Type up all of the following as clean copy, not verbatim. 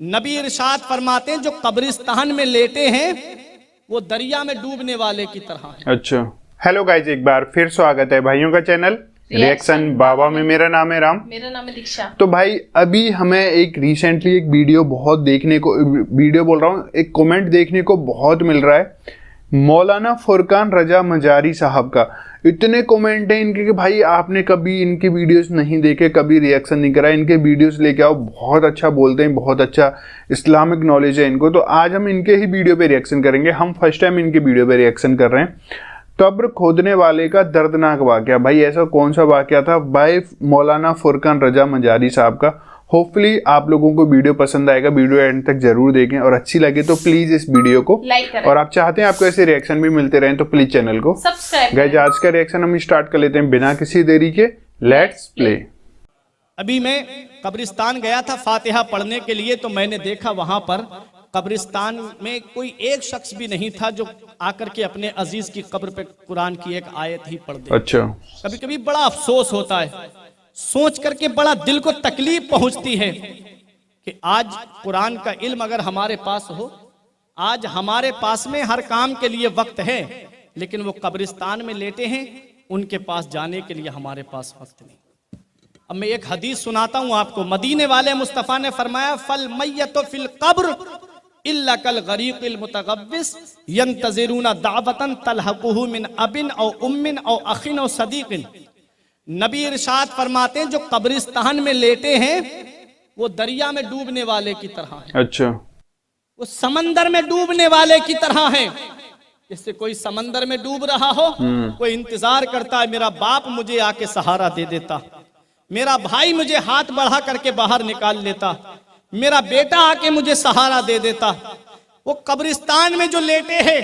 नबी इरशाद फरमाते हैं जो कब्रिस्तान में लेटे हैं वो दरिया में डूबने वाले की तरह है। अच्छा, हेलो गाइज, एक बार फिर स्वागत है भाइयों का चैनल रिएक्शन बाबा में। मेरा नाम है राम। मेरा नाम है दीक्षा। तो भाई अभी हमें एक रिसेंटली एक वीडियो बहुत देखने को, वीडियो बोल रहा हूँ, एक कमेंट देखने को बहुत मिल रहा है मौलाना फुरकान रजा मजारी साहब का। इतने कमेंट हैं इनके कि भाई आपने कभी इनके वीडियोस नहीं देखे, कभी रिएक्शन नहीं करा, इनके वीडियोस लेके आओ, बहुत अच्छा बोलते हैं, बहुत अच्छा इस्लामिक नॉलेज है इनको। तो आज हम इनके ही वीडियो पे रिएक्शन करेंगे। हम फर्स्ट टाइम इनके वीडियो पे रिएक्शन कर रहे हैं। कब्र खोदने वाले का दर्दनाक वाकया। भाई ऐसा कौन सा वाकया था भाई मौलाना फुरकान रजा मजारी साहब का। होपफुली आप लोगों को वीडियो पसंद आएगा, वीडियो एंड तक जरूर देखें और अच्छी लगे तो प्लीज इस वीडियो को लाइक करें। और आप चाहते हैं आपको ऐसे रिएक्शन भी मिलते रहें तो प्लीज चैनल को सब्सक्राइब गाइस। आज का रिएक्शन हम स्टार्ट कर लेते हैं बिना किसी देरी के। Let's play. अभी मैं कब्रिस्तान गया था फातिहा पढ़ने के लिए, तो मैंने देखा वहां पर कब्रिस्तान में कोई एक शख्स भी नहीं था जो आकर के अपने अजीज की कब्र पे कुरान की एक आयत ही पढ़ दे। अच्छा, कभी कभी बड़ा अफसोस होता है, सोच करके बड़ा दिल को तकलीफ पहुंचती है कि आज कुरान का इल्म अगर हमारे पास हो, आज हमारे पास में हर काम के लिए वक्त है, लेकिन वो कब्रिस्तान में लेटे हैं, उनके पास जाने के लिए हमारे पास वक्त नहीं। अब मैं एक हदीस सुनाता हूं आपको। मदीने वाले मुस्तफ़ा ने फरमाया फल मय्यतु फिल कब्र इल्ला कल गरीक़िल मुतगव्विस यंतज़िरूना दावतन तलहक़ुहु मिन अबिन औ उम्मिन औ अखिन औ सदीक़िन। नबी इरशाद फरमाते हैं जो कब्रिस्तान में लेटे हैं वो दरिया में डूबने वाले की तरह है। अच्छा, वो समंदर में डूबने वाले की तरह है। जैसे कोई समंदर में डूब रहा हो, कोई इंतजार करता है मेरा बाप मुझे आके सहारा दे देता, मेरा भाई मुझे हाथ बढ़ा करके बाहर निकाल लेता, मेरा बेटा आके मुझे सहारा दे देता। वो कब्रिस्तान में जो लेटे हैं,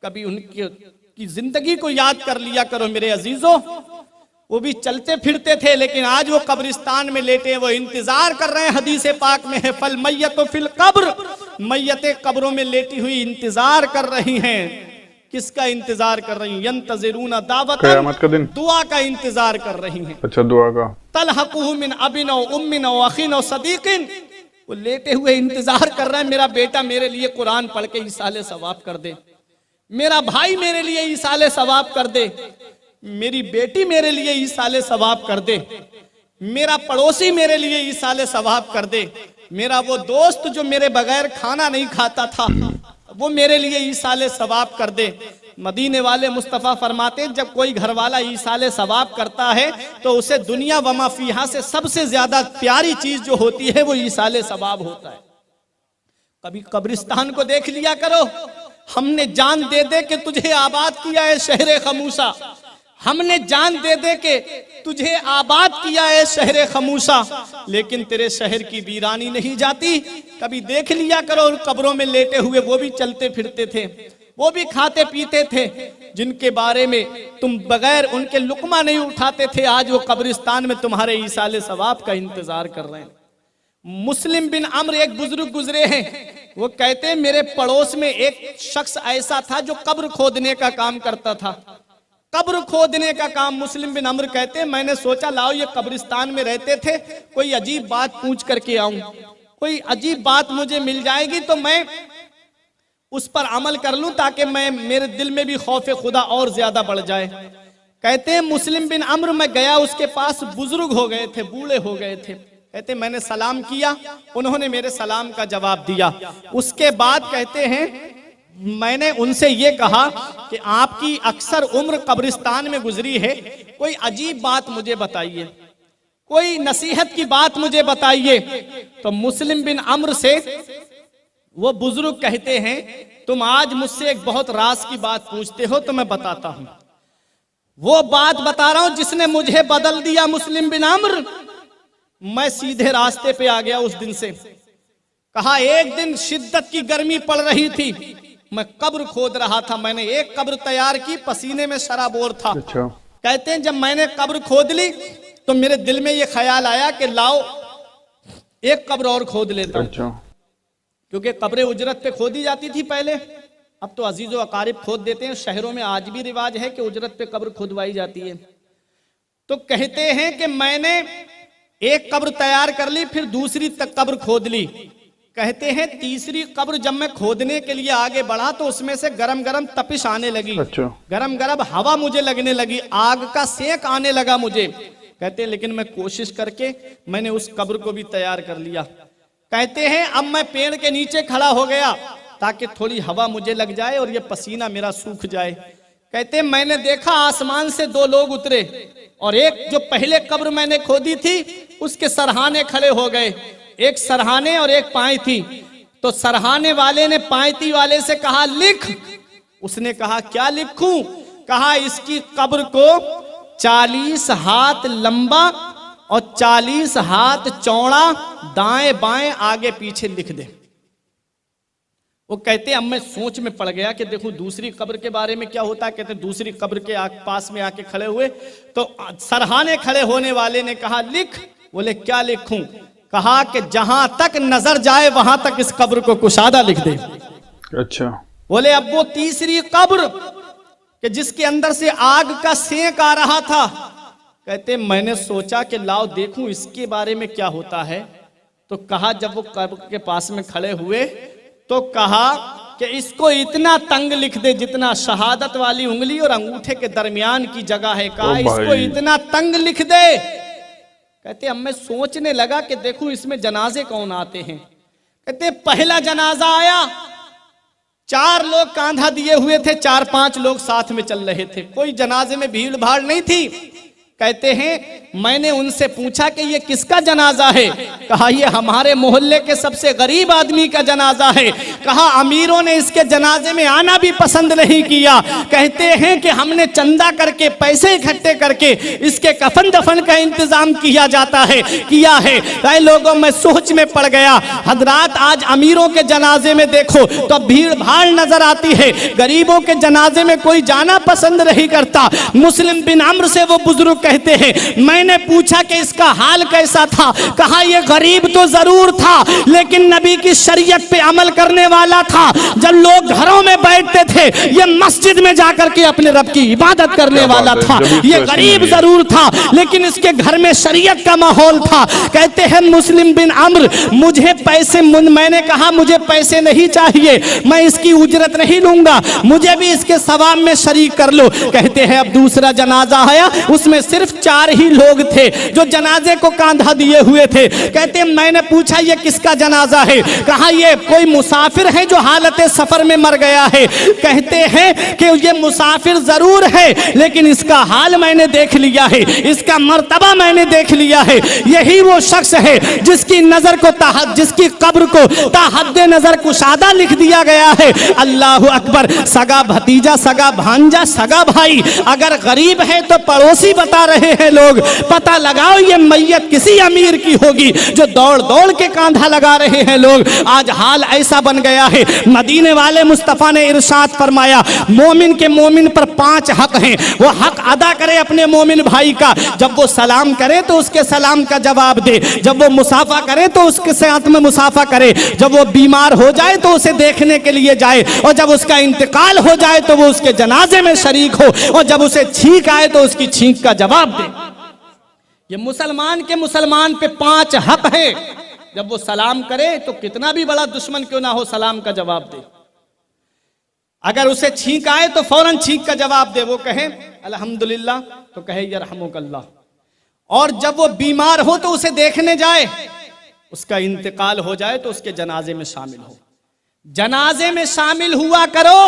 कभी उनकी जिंदगी को याद कर लिया करो मेरे अजीजों। वो भी चलते फिरते थे, लेकिन आज वो कब्रिस्तान में लेटे, वो इंतजार कर रहे हैं। हदीस पाक में है फल मय्यतु फिल कब्र, मय्यतें कब्रों में लेटी हुई इंतजार कर रही हैं। किसका इंतजार कर रही हैं? यंतज़िरूना दावतन, क़यामत का दिन, दुआ का इंतजार कर रही हैं। अच्छा, दुआ का। तलहक़ुहु मिन अबिन औ उम्मिन औ अखिन औ सदीक़िन। वो लेटे हुए इंतजार कर रहे हैं मेरा बेटा मेरे लिए कुरान पढ़ के ईसाले सवाब कर दे, मेरा भाई मेरे लिए ईसाले सवाब कर दे, मेरी बेटी मेरे लिए ईसाले सवाब कर दे, मेरा पड़ोसी मेरे लिए ईसाले सवाब कर दे, मेरा वो दोस्त जो मेरे बगैर खाना नहीं खाता था वो मेरे लिए ईसाले सवाब कर दे। मदीने वाले मुस्तफ़ा फरमाते जब कोई घर वाला ईसाले सवाब करता है तो उसे दुनिया वमा फीहा से सबसे ज्यादा प्यारी चीज जो होती है वो ईसाले सवाब होता है। कभी कब्रिस्तान को देख लिया करो। हमने जान दे दे के तुझे आबाद किया है शहर खमूसा, हमने जान दे दे के तुझे आबाद किया है शहर खमूसा, लेकिन तेरे शहर की वीरानी नहीं जाती। कभी देख लिया करो उन कब्रों में लेटे हुए, वो भी चलते फिरते थे, वो भी खाते पीते थे, जिनके बारे में तुम बगैर उनके लुकमा नहीं उठाते थे, आज वो कब्रिस्तान में तुम्हारे ईसाले सवाब का इंतजार कर रहे हैं। मुस्लिम बिन अम्र एक बुजुर्ग गुजरे हैं, वो कहते हैं मेरे पड़ोस में एक शख्स ऐसा था जो कब्र खोदने का काम करता था। कब्र खोदने का काम। मुस्लिम बिन अम्र कहते हैं मैंने सोचा लाओ ये कब्रिस्तान में रहते थे, कोई अजीब बात पूछ करके आऊं, कोई अजीब बात मुझे मिल जाएगी तो मैं उस पर अमल कर लूं ताकि मेरे दिल में भी खौफ खुदा और ज्यादा बढ़ जाए। कहते हैं मुस्लिम बिन अम्र मैं गया उसके पास, बुजुर्ग हो गए थे, बूढ़े हो गए थे। कहते मैंने सलाम किया, उन्होंने मेरे सलाम का जवाब दिया। उसके बाद कहते हैं मैंने उनसे ये कहा कि आपकी अक्सर उम्र कब्रिस्तान में गुजरी है, कोई अजीब बात मुझे बताइए, कोई नसीहत की बात मुझे बताइए। तो मुस्लिम बिन अम्र से वो बुजुर्ग कहते हैं तुम आज मुझसे एक बहुत राज की बात पूछते हो तो मैं बताता हूं। वो बात बता रहा हूं जिसने मुझे बदल दिया मुस्लिम बिन अम्र। मैं सीधे रास्ते पे आ गया उस दिन से। कहा एक दिन शिद्दत की गर्मी पड़ रही थी, मैं कब्र खोद रहा था, मैंने एक कब्र तैयार की, पसीने में शराबोर था। अच्छा। कहते हैं जब मैंने कब्र खोद ली तो मेरे दिल में ये ख्याल आया कि लाओ एक कब्र और खोद लेता हूं। अच्छा। क्योंकि कब्रें उजरत पे खोदी जाती थी पहले, अब तो अजीजो अकारिब खोद देते हैं। शहरों में आज भी रिवाज है कि उजरत पे कब्र खुदवाई जाती है। तो कहते हैं कि मैंने एक कब्र तैयार कर ली, फिर दूसरी तक कब्र खोद ली। कहते हैं तीसरी कब्र जब मैं खोदने के लिए आगे बढ़ा तो उसमें से गरम गरम तपिश आने लगी। अच्छा। गरम गरम हवा मुझे लगने लगी, आग का सेक आने लगा मुझे। कहते हैं लेकिन मैं कोशिश करके मैंने उस कब्र को भी तैयार कर लिया। कहते हैं अब मैं पेड़ के नीचे खड़ा हो गया ताकि थोड़ी हवा मुझे लग जाए और ये पसीना मेरा सूख जाए। कहते हैं मैंने देखा आसमान से दो लोग उतरे और एक जो पहले कब्र मैंने खोदी थी उसके सरहाने खड़े हो गए, एक सरहाने और एक पायती। तो सरहाने वाले ने पायती वाले से कहा लिख। उसने कहा क्या लिखूं? कहा इसकी कब्र को 40 हाथ लंबा और 40 हाथ चौड़ा दाएं बाएं आगे पीछे लिख दे। वो कहते अब मैं सोच में पड़ गया कि देखो दूसरी कब्र के बारे में क्या होता है। कहते दूसरी कब्र के पास में आके खड़े हुए तो सरहाने खड़े होने वाले ने कहा लिख। बोले क्या लिखूं? कहा कि जहां तक नजर जाए वहां तक इस कब्र को कुशादा लिख दे। अच्छा। बोले अब वो तीसरी कब्र कि जिसके अंदर से आग का सेक आ रहा था। कहते मैंने सोचा कि लाओ देखूं इसके बारे में क्या होता है। तो कहा जब वो कब्र के पास में खड़े हुए तो कहा कि इसको इतना तंग लिख दे जितना शहादत वाली उंगली और अंगूठे के दरमियान की जगह है। कहा इसको इतना तंग लिख दे। कहते अब मैं सोचने लगा कि देखूं इसमें जनाजे कौन आते हैं। कहते पहला जनाजा आया, 4 लोग कांधा दिए हुए थे, 4-5 लोग साथ में चल रहे थे, कोई जनाजे में भीड़ भाड़ नहीं थी। कहते हैं मैंने उनसे पूछा कि ये किसका जनाजा है। कहा ये हमारे मोहल्ले के सबसे गरीब आदमी का जनाजा है। कहा अमीरों ने इसके जनाजे में आना भी पसंद नहीं किया। कहते हैं कि हमने चंदा करके पैसे इकट्ठे करके इसके कफन दफन का इंतजाम किया है। लोगों में सोच में पड़ गया। हजरात आज अमीरों के जनाजे में देखो तो भीड़ भाड़ नजर आती है, गरीबों के जनाजे में कोई जाना पसंद नहीं करता। मुस्लिम बिन अम्र से वो बुजुर्ग कहते हैं मैंने पूछा कि इसका हाल कैसा था। कहा यह गरीब तो जरूर था लेकिन नबी की शरीयत पे अमल करने वाला था। जब लोग घरों में बैठते थे ये मस्जिद में जाकर के अपने रब की इबादत करने वाला था। ये गरीब जरूर था लेकिन इसके घर में शरीयत का माहौल था। कहते हैं मुस्लिम बिन अम्र मुझे पैसे, मैंने कहा मुझे पैसे नहीं चाहिए, मैं इसकी उजरत नहीं लूंगा, मुझे भी इसके सवाब में शरीक कर लो। कहते हैं अब दूसरा जनाजा आया, उसमें सिर्फ 4 ही लोग थे जो जनाजे को कांधा दिए हुए थे। कहते हैं मैंने पूछा ये किसका जनाजा है। कहा ये कोई मुसाफिर है जो हालत सफर में मर गया है। कहते हैं कि ये मुसाफिर जरूर है लेकिन इसका हाल मैंने देख लिया है, इसका मर्तबा मैंने देख लिया है। यही वो शख्स है जिसकी नजर को जिसकी कब्र को ताहद्दे नजर कुशादा लिख दिया गया है। अल्लाह अकबर। सगा भतीजा, सगा भांजा, सगा भाई अगर गरीब है तो पड़ोसी बता रहे हैं लोग। पता लगाओ ये मैयत किसी अमीर की होगी जो दौड़ दौड़ के कांधा लगा रहे हैं लोग। आज हाल ऐसा बन गया है। मदीने वाले मुस्तफा ने इरशाद फरमाया मोमिन के मोमिन पर 5 हक हैं। वो हक अदा करे अपने मोमिन भाई का। जब वो सलाम करे तो उसके सलाम का जवाब दे, जब वो मुसाफा करे तो उसके साथ में मुसाफा करे, जब वो बीमार हो जाए तो उसे देखने के लिए जाए और जब उसका इंतकाल हो जाए तो वो उसके जनाजे में शरीक हो और जब उसे छींक आए तो उसकी छींक का जवाब दे। ये मुसलमान के मुसलमान पे 5 हक है। जब वो सलाम करे तो कितना भी बड़ा दुश्मन क्यों ना हो सलाम का जवाब दे। अगर उसे छींक आए तो फौरन छींक का जवाब दे। वो कहे अल्हम्दुलिल्लाह तो कहे यरहमुकल्लाह। और जब वो बीमार हो तो उसे देखने जाए, उसका इंतकाल हो जाए तो उसके जनाजे में शामिल हो। जनाजे में शामिल हुआ करो।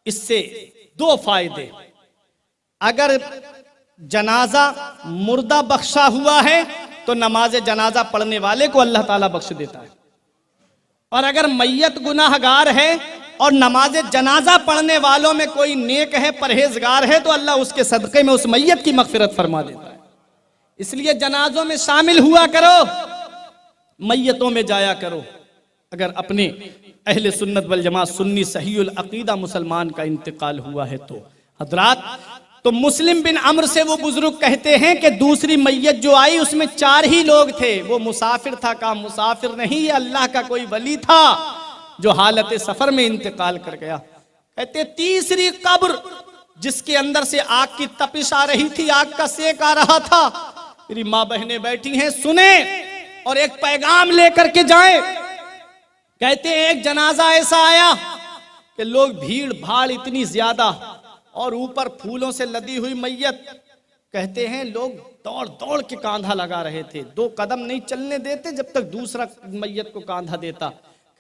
इससे 2 फायदे। अगर जनाजा मुर्दा बख्शा हुआ है तो नमाज जनाजा पढ़ने वाले को अल्लाह ताला बख्श देता है। और अगर मैयत गुनाहगार है और नमाज जनाजा पढ़ने वालों में कोई नेक है, परहेजगार है तो अल्लाह उसके सदक़े में उस मैयत की मग़फ़िरत फरमा देता है। इसलिए जनाजों में शामिल हुआ करो, मैयतों में जाया करो। अगर अपने अहले सुन्नत वल जमात सुन्नी सहीउल अकीदा मुसलमान का इंतकाल हुआ है तो हजरात, तो मुस्लिम बिन अम्र से वो बुजुर्ग कहते हैं कि दूसरी मैयत जो आई उसमें 4 ही लोग थे। वो मुसाफिर था। कहा मुसाफिर नहीं, ये अल्लाह का कोई वली था जो हालत सफर में इंतकाल कर गया। कहते तीसरी कब्र जिसके अंदर से आग की तपिश आ रही थी, आग का सेक आ रहा था। मेरी माँ बहनें बैठी हैं, सुने और एक पैगाम लेकर के जाएं। कहते हैं एक जनाजा ऐसा आया कि लोग भीड़ भाड़ इतनी ज्यादा और ऊपर फूलों से लदी हुई मैयत। कहते हैं लोग दौड़ दौड़ के कांधा लगा रहे थे, 2 कदम नहीं चलने देते जब तक दूसरा मैयत को कांधा देता।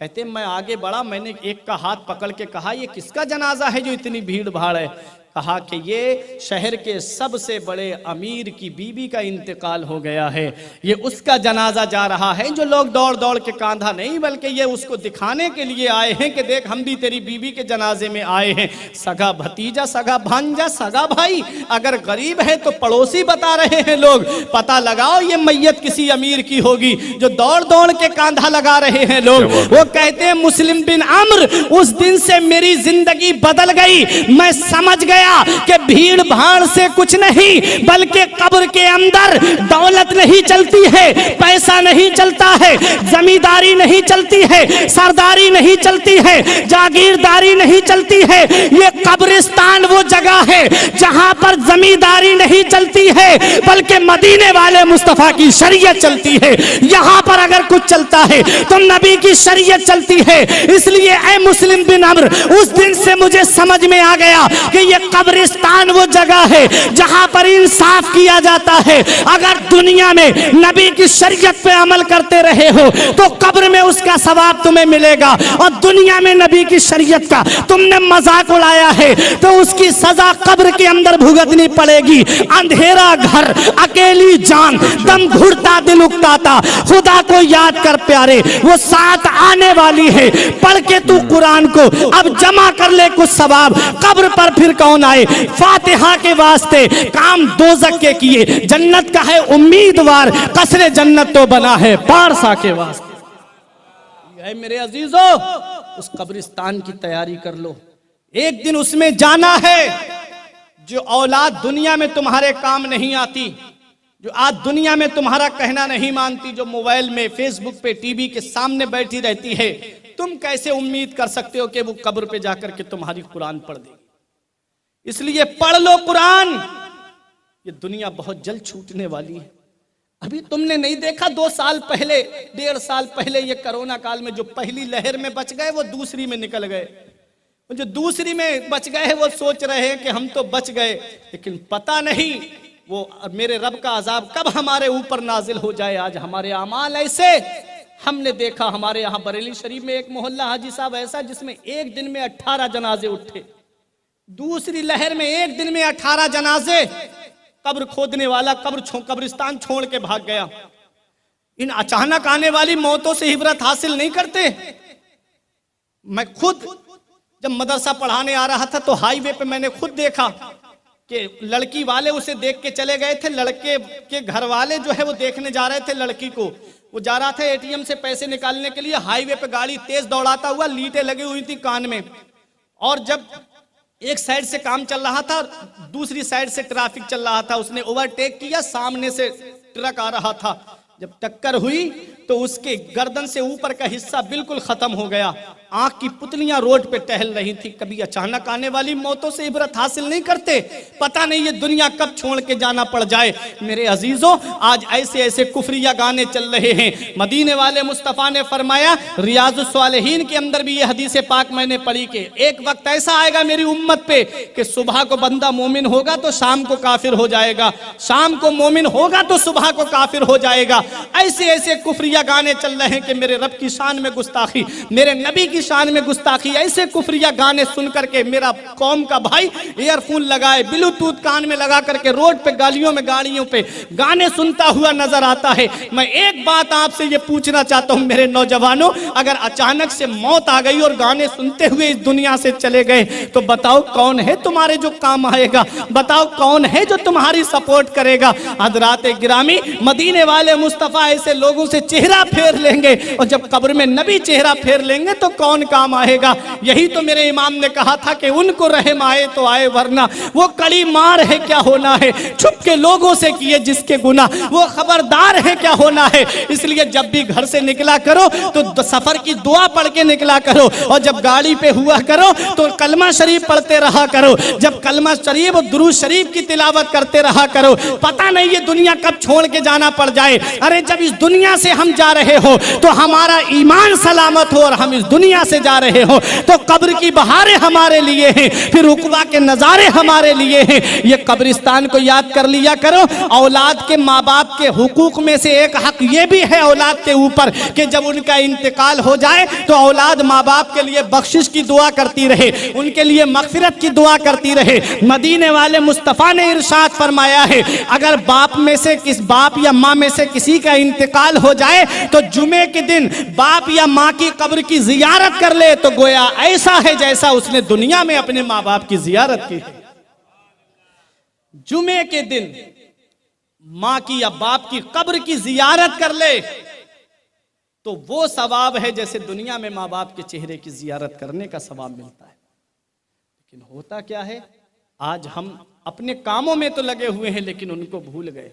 कहते मैं आगे बढ़ा, मैंने एक का हाथ पकड़ के कहा ये किसका जनाजा है जो इतनी भीड़ भाड़ है? कहा कि ये शहर के सबसे बड़े अमीर की बीबी का इंतकाल हो गया है, ये उसका जनाजा जा रहा है। जो लोग दौड़ दौड़ के कांधा नहीं बल्कि ये उसको दिखाने के लिए आए हैं कि देख हम भी तेरी बीबी के जनाजे में आए हैं। सगा भतीजा, सगा भांजा, सगा भाई, अगर गरीब है तो पड़ोसी बता रहे हैं लोग, पता लगाओ ये मैयत किसी अमीर की होगी। जो दौड़ दौड़ के कांधा लगा रहे हैं लोग, वो कहते हैं मुस्लिम बिन अम्र, उस दिन से मेरी जिंदगी बदल गई। मैं समझ गया कि भीड़ भाड़ से कुछ नहीं बल्कि कब्र के अंदर दौलत नहीं चलती है, पैसा नहीं चलता है, जमींदारी नहीं चलती है, सरदारी नहीं चलती है, जागीरदारी नहीं चलती है। ये कब्रिस्तान वो जगह है जहां पर जमींदारी नहीं चलती है बल्कि मदीने वाले मुस्तफा की शरीयत चलती है। यहां पर अगर कुछ चलता है तो नबी की शरीयत चलती है। इसलिए ऐ मुस्लिम बिन अम्र, उस दिन से मुझे समझ में आ गया कि ये कब्रिस्तान वो जगह है जहां पर इंसाफ किया जाता है। अगर दुनिया में नबी की शरीयत पे अमल करते रहे हो तो कब्र में उसका सवाब तुम्हें मिलेगा, और दुनिया में नबी की शरीयत का तुमने मजाक उड़ाया है तो उसकी सजा कब्र के अंदर भुगतनी पड़ेगी। अंधेरा घर, अकेली जान, दम घुटता दिल उकताता, खुदा को याद कर प्यारे, वो साथ आने वाली है। पढ़ के तू कुरान को अब जमा कर ले कुछ सवाब, कब्र पर फिर कौन आए। फातिहा के वास्ते काम दोजक के किए, जन्नत का है उम्मीदवार, कसरे जन्नत तो बना है पारसा के वास्ते। मेरे अजीजों, उस कब्रिस्तान की तैयारी कर लो, एक दिन उसमें जाना है। जो औलाद दुनिया में तुम्हारे काम नहीं आती, जो आज दुनिया में तुम्हारा कहना नहीं मानती, जो मोबाइल में, फेसबुक पे, टीवी के सामने बैठी रहती है, तुम कैसे उम्मीद कर सकते हो कि वो कब्र पे जाकर के तुम्हारी कुरान पढ़ देगी? इसलिए पढ़ लो कुरान, ये दुनिया बहुत जल्द छूटने वाली है। अभी तुमने नहीं देखा 2 साल पहले, 1.5 साल पहले ये कोरोना काल में जो पहली लहर में बच गए वो दूसरी में निकल गए, जो दूसरी में बच गए वो सोच रहे हैं कि हम तो बच गए, लेकिन पता नहीं वो मेरे रब का अजाब कब हमारे ऊपर नाजिल हो जाए। आज हमारे अमाल ऐसे, हमने देखा हमारे यहाँ बरेली शरीफ में एक मोहल्ला हाजी साहब ऐसा जिसमें एक दिन में 18 जनाजे उठे। दूसरी लहर में एक दिन में 18 जनाजे। कब्र खोदने वाला कब्रिस्तान छोड़ के भाग गया। इन अचानक आने वाली मौतों से इबरत हासिल नहीं करते। मैं खुद जब मदरसा पढ़ाने आ रहा था तो हाईवे पे मैंने खुद देखा कि लड़की वाले उसे देख के चले गए थे, लड़के के घर वाले जो है वो देखने जा रहे थे लड़की को। वो जा रहा था एटीएम से पैसे निकालने के लिए, हाईवे पे गाड़ी तेज दौड़ाता हुआ, लीटें लगी हुई थी कान में, और जब एक साइड से काम चल रहा था, दूसरी साइड से ट्रैफिक चल रहा था, उसने ओवरटेक किया, सामने से ट्रक आ रहा था। जब टक्कर हुई तो उसके गर्दन से ऊपर का हिस्सा बिल्कुल खत्म हो गया, आंख की पुतलियां रोड पे टहल रही थी। कभी अचानक आने वाली मौतों से इबरत हासिल नहीं करते, पता नहीं ये दुनिया कब छोड़ के जाना पड़ जाए। मेरे अजीजों, आज ऐसे ऐसे कुफरिया गाने चल रहे हैं। मदीने वाले मुस्तफ़ा ने फरमाया, रियाजुस सालिहीन के अंदर भी ये हदीस पाक मैंने पढ़ी कि एक वक्त ऐसा आएगा मेरी उम्मत पे कि सुबह को बंदा मोमिन होगा तो शाम को काफिर हो जाएगा, शाम को मोमिन होगा तो सुबह को काफिर हो जाएगा। ऐसे ऐसे कुफरिया गाने चल रहे हैं कि मेरे रब की शान में गुस्ताखी, मेरे नबी की शान में गुस्ताखी। ऐसे कुफरिया गाने सुन करके मेरा कौम का भाई ईयरफोन लगाए, ब्लूटूथ कान में लगा करके रोड पे, गालियों में, गाड़ियों पे गाने सुनता हुआ नजर आता है। मैं एक बात आपसे ये पूछना चाहता हूं मेरे नौजवानों, अगर अचानक से मौत आ गई और गाने सुनते हुए इस दुनिया से चले गए तो बताओ कौन है तुम्हारे जो काम आएगा? बताओ कौन है जो तुम्हारी सपोर्ट करेगा? हज़रात गिरामी, मदीने वाले मुस्तफ़ा ऐसे लोगों से चेहरा फेर लेंगे, और जब कब्र में नबी चेहरा फेर लेंगे तो कौन काम आएगा? यही तो मेरे इमाम ने कहा था कि उनको रहम आए तो आए, वरना वो कड़ी मार है क्या होना है। छुप के लोगों से किए जिसके गुनाह, वो खबरदार है क्या होना है। इसलिए जब भी घर से निकला करो तो सफर की दुआ पढ़ के निकला करो, और जब गाड़ी पे हुआ करो तो कलमा शरीफ पढ़ते रहा करो, जब कलमा शरीफ और दुरूद शरीफ की तिलावत करते रहा करो। पता नहीं ये दुनिया कब छोड़ के जाना पड़ जाए। अरे जब इस दुनिया से हम जा रहे हो तो हमारा ईमान सलामत हो और हम इस दुनिया से जा रहे हो तो कब्र की बहारें हमारे लिए हैं, फिर उकबा के नज़ारे हमारे लिए हैं। ये कब्रिस्तान को याद कर लिया करो। औलाद के माँ बाप के हुकूक में से एक हक ये भी है औलाद के ऊपर कि जब उनका इंतकाल हो जाए तो औलाद माँ बाप के लिए बख्शिश की दुआ करती रहे, उनके लिए मगफिरत की दुआ करती रहे। मदीने वाले मुस्तफ़ा ने इरशाद फरमाया है, अगर बाप या माँ में से किसी का इंतकाल हो जाए तो जुमे के दिन बाप या माँ की कब्र की जियारत कर ले तो गोया ऐसा है जैसा उसने दुनिया में अपने माँ बाप की जियारत की है। जुमे के दिन माँ की या बाप की कब्र की जियारत कर ले तो वो सवाब है जैसे दुनिया में माँ बाप के चेहरे की जियारत करने का सवाब मिलता है। लेकिन होता क्या है, आज हम अपने कामों में तो लगे हुए हैं लेकिन उनको भूल गए।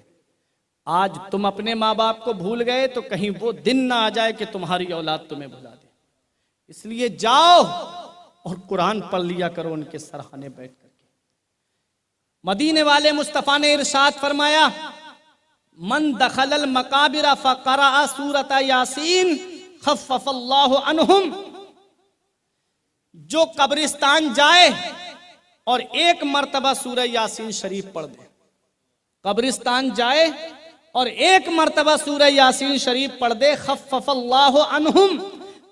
आज तुम अपने माँ बाप को भूल गए तो कहीं वो दिन ना आ जाए कि तुम्हारी औलाद तुम्हें भुला दे। इसलिए जाओ और कुरान पढ़ लिया करो उनके सरहाने बैठ करके। मदीने वाले मुस्तफ़ा ने इरशाद फरमाया, मन दखलल मकाबिरा फक़रा सूरत यासीन खफ़फ़ल्लाहु अन्हुम। जो कब्रिस्तान जाए और एक मर्तबा सूरह यासीन शरीफ पढ़ दे, कब्रिस्तान जाए और एक मर्तबा सूरह यासीन शरीफ पढ़ दे, खफ़फ़ल्लाहु अन्हुम,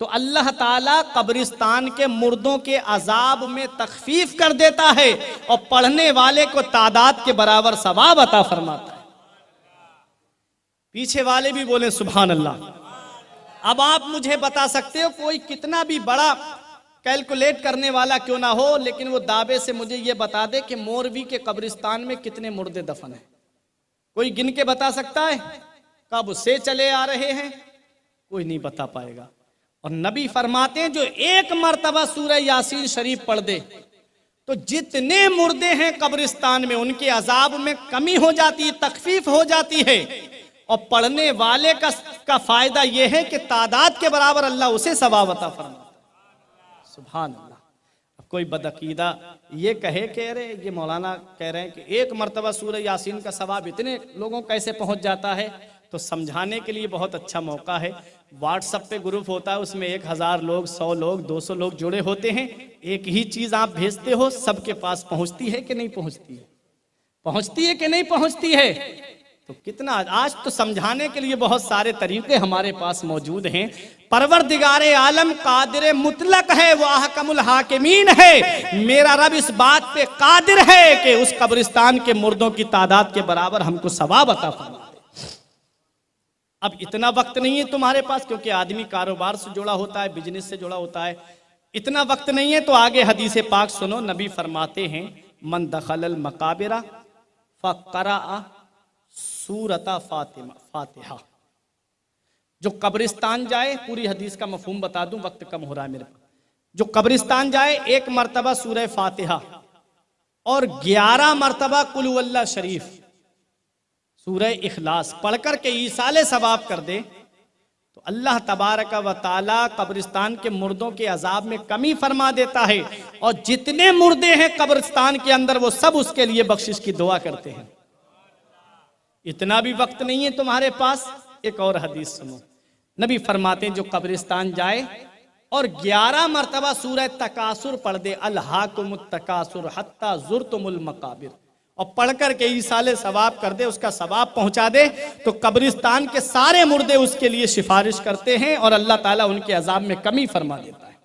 तो अल्लाह ताला कब्रिस्तान के मुर्दों के अजाब में तखफीफ कर देता है और पढ़ने वाले को तादाद के बराबर सवाब अता फरमाता है। पीछे वाले भी बोले सुभान अल्लाह। अब आप मुझे बता सकते हो, कोई कितना भी बड़ा कैलकुलेट करने वाला क्यों ना हो, लेकिन वो दावे से मुझे ये बता दे कि मोरवी के कब्रिस्तान में कितने मुर्दे दफन हैं? कोई गिन के बता सकता है? कब से चले आ रहे हैं? कोई नहीं बता पाएगा। और नबी फरमाते हैं जो एक मर्तबा सूरह यासीन शरीफ पढ़ दे तो जितने मुर्दे हैं कब्रिस्तान में उनके अजाब में कमी हो जाती है, तखफीफ हो जाती है। और पढ़ने वाले का फायदा यह है कि तादाद के बराबर अल्लाह उसे सवाब अता फरमाता है। सुभान अल्लाह। अब कोई बदअकीदा ये कहे कि अरे ये मौलाना कह रहे हैं कि एक मर्तबा सूरह यासीन का सवाब इतने लोगों कैसे पहुंच जाता है, तो समझाने के लिए बहुत अच्छा मौका है। व्हाट्सएप पे ग्रुप होता है, उसमें 1000 लोग, 100 लोग, 200 लोग जुड़े होते हैं। एक ही चीज आप भेजते हो, सबके पास पहुंचती है कि नहीं पहुंचती है? पहुंचती है कि नहीं पहुंचती है? तो कितना आज तो समझाने के लिए बहुत सारे तरीके हमारे पास मौजूद हैं। परवरदिगारे आलम कादिर मुतलक है, वो अहकमुल हाकिमीन है। मेरा रब इस बात पे कादिर है कि उस कब्रिस्तान के मुर्दों की तादाद के बराबर हमको सवाब अता फरमाए। अब इतना वक्त नहीं है तुम्हारे पास, क्योंकि आदमी कारोबार से जुड़ा होता है, बिजनेस से जुड़ा होता है, इतना वक्त नहीं है। तो आगे हदीस पाक सुनो। नबी फरमाते हैं, मन दखलल मकाबिरा फक़रा सूरता फातिहा। जो कब्रिस्तान जाए, पूरी हदीस का मफहूम बता दूं, वक्त कम हो रहा है मेरे पास। जो कब्रिस्तान जाए एक मर्तबा सूरह फातिहा और 11 मर्तबा कुल हुवल्लाह शरीफ सूरह इखलास पढ़कर के ईसाले सवाब कर दे तो अल्लाह तबारक व ताला कब्रिस्तान के मुर्दों के अजाब में कमी फरमा देता है। और जितने मुर्दे हैं कब्रिस्तान के अंदर वो सब उसके लिए बख्शिश की दुआ करते हैं। इतना भी वक्त नहीं है तुम्हारे पास। एक और हदीस सुनो। नबी फरमाते हैं जो कब्रिस्तान जाए और 11 मर्तबा सूरह तकासुर पढ़ दे, अल्हाकुमुत तकासुर हत्ता ज़ुरतुमुल मकाबिर, और पढ़ कर के ईसाले सवाब कर दे, उसका सवाब पहुंचा दे, तो कब्रिस्तान के सारे मुर्दे उसके लिए सिफारिश करते हैं और अल्लाह ताला उनके अजाब में कमी फरमा देता है।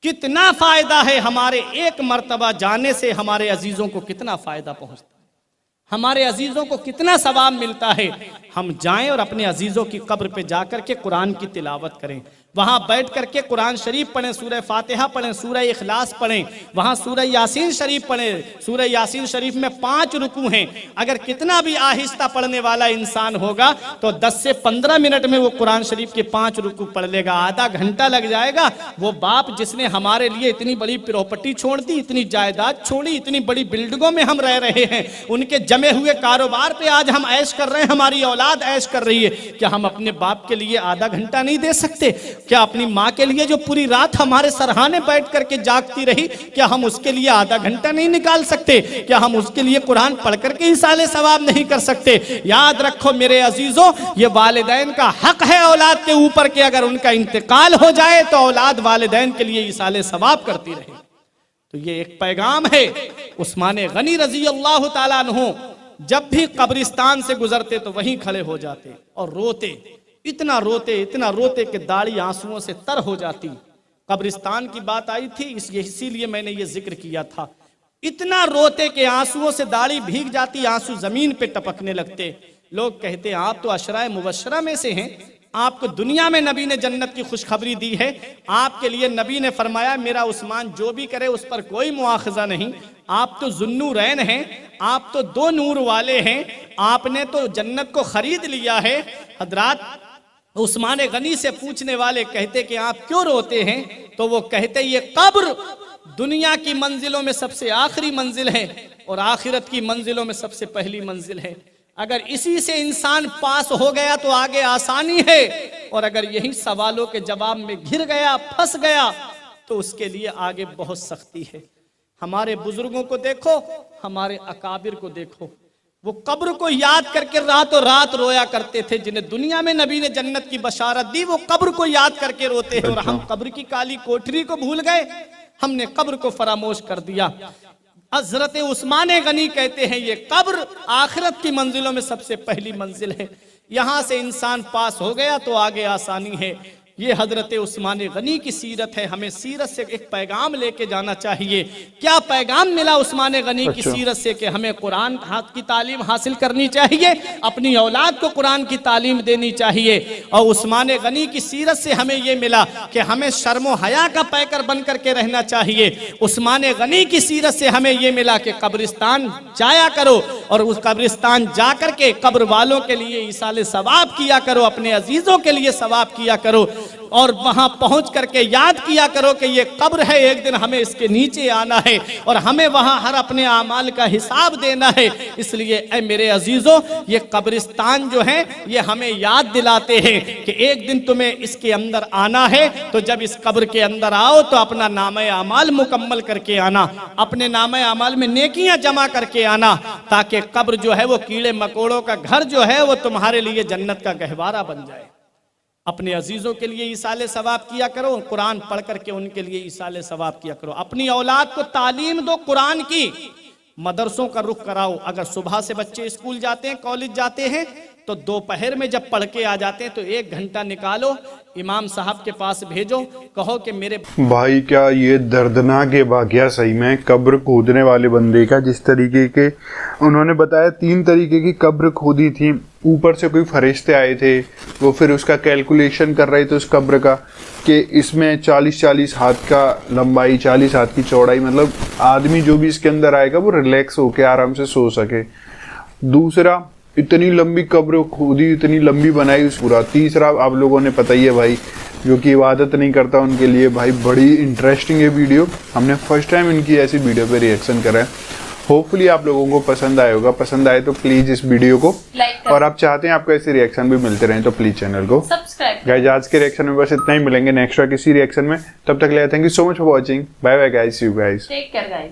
कितना फायदा है हमारे एक मर्तबा जाने से, हमारे अजीजों को कितना फायदा पहुंचता है, हमारे अजीजों को कितना सवाब मिलता है। हम जाएं और अपने अजीजों की कब्र पे जाकर के कुरान की तिलावत करें, वहां बैठ करके कुरान शरीफ पढ़ें, सूरह फातिहा पढ़ें, सूरह इखलास पढ़ें, वहां सूरह यासीन शरीफ पढ़ें। सूरह यासीन शरीफ में 5 रुकू हैं। अगर कितना भी आहिस्ता पढ़ने वाला इंसान होगा तो 10 से 15 मिनट में वो कुरान शरीफ के 5 रुकू पढ़ लेगा। आधा घंटा लग जाएगा। वो बाप जिसने हमारे लिए इतनी बड़ी प्रॉपर्टी छोड़ दी, इतनी जायदाद छोड़ी, इतनी बड़ी बिल्डिंगों में हम रह रहे हैं, उनके जमे हुए कारोबार पे आज हम ऐश कर रहे हैं, हमारी औलाद ऐश कर रही है, क्या हम अपने बाप के लिए आधा घंटा नहीं दे सकते? क्या अपनी माँ के लिए जो पूरी रात हमारे सरहाने बैठ करके जागती रही, क्या हम उसके लिए आधा घंटा नहीं निकाल सकते? क्या हम उसके लिए कुरान पढ़ करके इसाले सवाब नहीं कर सकते? याद रखो मेरे अजीजों, ये वालिदैन का हक है औलाद के ऊपर के अगर उनका इंतकाल हो जाए तो औलाद वालिदैन के लिए इसाले सवाब करती रहे। तो ये एक पैगाम है। उस्मान गनी रजी अल्लाह ताला अन्हु जब भी कब्रिस्तान से गुजरते तो वहीं खड़े हो जाते और रोते, इतना रोते कि दाढ़ी आंसुओं से तर हो जाती। कब्रिस्तान की बात आई थी इसीलिए मैंने ये जिक्र किया था। इतना रोते कि आंसुओं से दाढ़ी भीग जाती, आंसू जमीन पे टपकने लगते। लोग कहते आप तो अशराए मुबशरा में से हैं, आपको दुनिया में नबी ने जन्नत की खुशखबरी दी है, आपके लिए नबी ने फरमाया मेरा उस्मान जो भी करे उस पर कोई मुआखजा नहीं, आप तो जुन्नूरैन हैं, आप तो दो नूर वाले हैं, आपने तो जन्नत को खरीद लिया है। हजरात उस्मान गनी से पूछने वाले कहते कि आप क्यों रोते हैं? तो वो कहते ये कब्र दुनिया की मंजिलों में सबसे आखिरी मंजिल है और आखिरत की मंजिलों में सबसे पहली मंजिल है। अगर इसी से इंसान पास हो गया तो आगे आसानी है, और अगर यही सवालों के जवाब में घिर गया, फंस गया, तो उसके लिए आगे बहुत सख्ती है। हमारे बुजुर्गों को देखो, हमारे अकाबिर को देखो, वो कब्र को याद करके रातों रात रोया करते थे। जिन्हें दुनिया में नबी ने जन्नत की बशारत दी वो कब्र को याद करके रोते हैं। और हम कब्र की काली कोठरी को भूल गए, हमने कब्र को फरामोश कर दिया। हजरत उस्मान गनी कहते हैं ये कब्र आखिरत की मंजिलों में सबसे पहली मंजिल है, यहां से इंसान पास हो गया तो आगे आसानी है। ये हजरत उस्मान गनी की सीरत है। हमें सीरत से एक पैगाम लेके जाना चाहिए। क्या पैगाम मिला उस्मान गनी की सीरत से? कि हमें कुरान की तालीम हासिल करनी चाहिए, अपनी औलाद को कुरान की तालीम देनी चाहिए। और उस्मान गनी की सीरत से हमें ये मिला कि हमें शर्म व हया का पैकर बन करके रहना चाहिए। उस्मान गनी की सीरत से हमें ये मिला कि कब्रिस्तान जाया करो और उस कब्रिस्तान जा करके कब्र वालों के लिए इसाले सवाब किया करो, अपने अजीजों के लिए सवाब किया करो, और वहां पहुंच करके याद किया करो कि ये कब्र है, एक दिन हमें इसके नीचे आना है और हमें वहां हर अपने आमाल का हिसाब देना है। इसलिए ऐ मेरे अजीजों, ये कब्रिस्तान जो है ये हमें याद दिलाते हैं कि एक दिन तुम्हें इसके अंदर आना है। तो जब इस कब्र के अंदर आओ तो अपना नामे आमाल मुकम्मल करके आना, अपने नामे आमाल में नेकियां जमा करके आना, ताकि कब्र जो है वो कीड़े मकोड़ों का घर जो है वो तुम्हारे लिए जन्नत का गहवारा बन जाए। अपने अजीजों के लिए इसाले सवाब किया करो, कुरान पढ़ करके उनके लिए इसाले सवाब किया करो। अपनी औलाद को तालीम दो कुरान की, मदरसों का रुख कराओ। अगर सुबह से बच्चे स्कूल जाते हैं, कॉलेज जाते हैं, तो दोपहर में जब पढ़ के आ जाते हैं तो 1 घंटा निकालो, इमाम साहब के पास भेजो, कहो कि मेरे भाई क्या ये दर्दनाक है वाकया सही में कब्र खोदने वाले बंदे का। जिस तरीके के उन्होंने बताया 3 तरीके की कब्र खोदी थी। ऊपर से कोई फरिश्ते आए थे, वो फिर उसका कैलकुलेशन कर रहे थे उस कब्र का कि इसमें 40-40 हाथ का लंबाई, 40 हाथ की चौड़ाई, मतलब आदमी जो भी इसके अंदर आएगा वो रिलैक्स होके आराम से सो सके। दूसरा, इतनी लंबी कब्र खोदी, इतनी लंबी बनाई उस पूरा। तीसरा, आप लोगों ने पता ही है भाई, जो कि इबादत नहीं करता उनके लिए भाई बड़ी इंटरेस्टिंग है वीडियो। हमने फर्स्ट टाइम इनकी ऐसी वीडियो पे रिएक्शन करा है। होपफुली आप लोगों को पसंद आए होगा। पसंद आए तो प्लीज इस वीडियो को लाइक, और आप चाहते हैं आपको ऐसे रिएक्शन भी मिलते रहें तो प्लीज चैनल को सब्सक्राइब। गाइस आज के रिएक्शन में बस इतना ही, मिलेंगे नेक्स्ट किसी रिएक्शन में। तब तक के लिए thank you so much for watching. Bye bye guys, see you guys, take care guys.